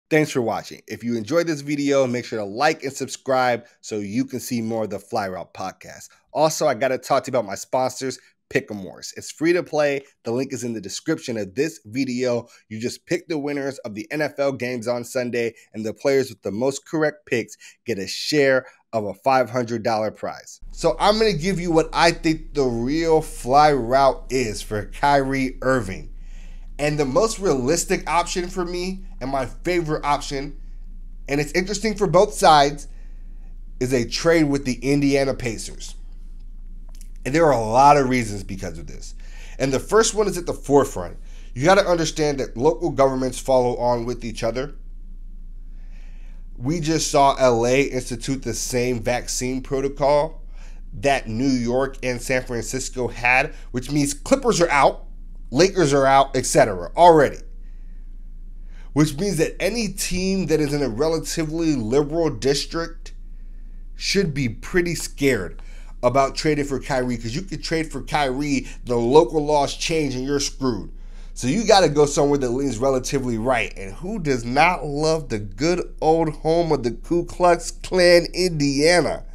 Thanks for watching. If you enjoyed this video, make sure to like and subscribe so you can see more of the Fly Route podcast. Also, I got to talk to you about my sponsors, Pick'em Wars. It's free to play. The link is in the description of this video. You just pick the winners of the NFL games on Sunday, and the players with the most correct picks get a share of a $500 prize. So I'm going to give you what I think the real fly route is for Kyrie Irving. And the most realistic option for me, and my favorite option, and it's interesting for both sides, is a trade with the Indiana Pacers. And there are a lot of reasons because of this. And the first one is at the forefront. You got to understand that local governments follow on with each other. We just saw LA institute the same vaccine protocol that New York and San Francisco had, which means Clippers are out, Lakers are out, etc. already. Which means that any team that is in a relatively liberal district should be pretty scared about trading for Kyrie, because you could trade for Kyrie, the local laws change and you're screwed. So you got to go somewhere that leans relatively right. And who does not love the good old home of the Ku Klux Klan, Indiana?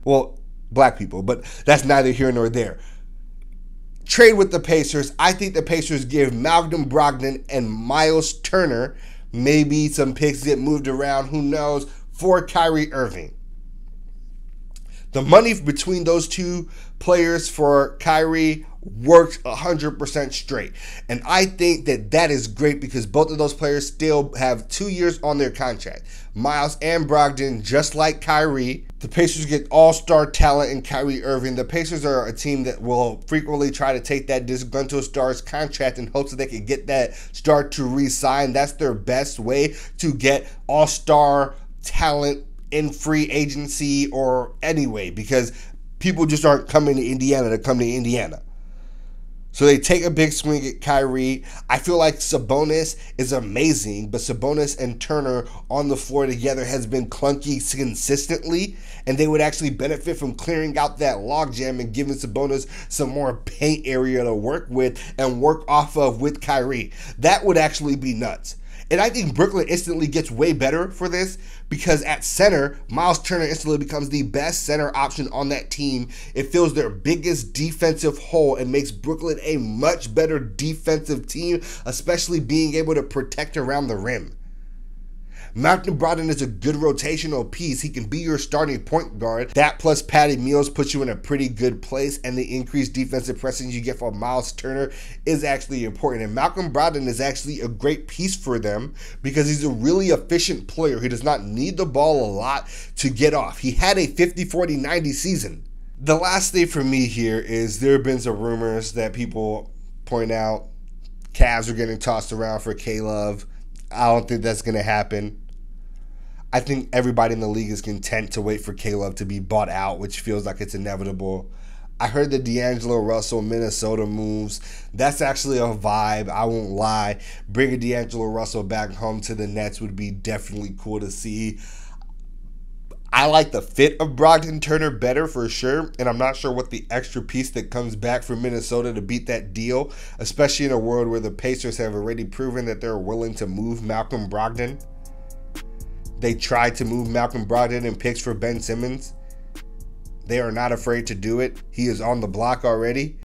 Well, black people, but that's neither here nor there. Trade with the Pacers. I think the Pacers give Malcolm Brogdon and Myles Turner, maybe some picks get moved around, who knows, for Kyrie Irving. The money between those two players for Kyrie works 100% straight. And I think that that is great because both of those players still have 2 years on their contract. Myles and Brogdon, just like Kyrie. The Pacers get all-star talent in Kyrie Irving. The Pacers are a team that will frequently try to take that disgruntled star's contract in hopes that they can get that star to re-sign. That's their best way to get all-star talent in free agency or anyway, because people just aren't coming to Indiana to come to Indiana. So they take a big swing at Kyrie. I feel like Sabonis is amazing, but Sabonis and Turner on the floor together has been clunky consistently, and they would actually benefit from clearing out that logjam and giving Sabonis some more paint area to work with and work off of with Kyrie. That would actually be nuts. And I think Brooklyn instantly gets way better for this because at center, Myles Turner instantly becomes the best center option on that team. It fills their biggest defensive hole and makes Brooklyn a much better defensive team, especially being able to protect around the rim. Malcolm Brogdon is a good rotational piece. He can be your starting point guard. That plus Patty Mills puts you in a pretty good place, and the increased defensive pressing you get from Myles Turner is actually important. And Malcolm Brogdon is actually a great piece for them because he's a really efficient player. He does not need the ball a lot to get off. He had a 50-40-90 season. The last thing for me here is there have been some rumors that people point out Cavs are getting tossed around for K-Love. I don't think that's going to happen. I think everybody in the league is content to wait for K-Love to be bought out, which feels like it's inevitable. I heard the D'Angelo Russell Minnesota moves. That's actually a vibe, I won't lie. Bringing D'Angelo Russell back home to the Nets would be definitely cool to see. I like the fit of Brogdon Turner better for sure, and I'm not sure what the extra piece that comes back from Minnesota to beat that deal, especially in a world where the Pacers have already proven that they're willing to move Malcolm Brogdon. They tried to move Malcolm Brogdon in picks for Ben Simmons. They are not afraid to do it. He is on the block already.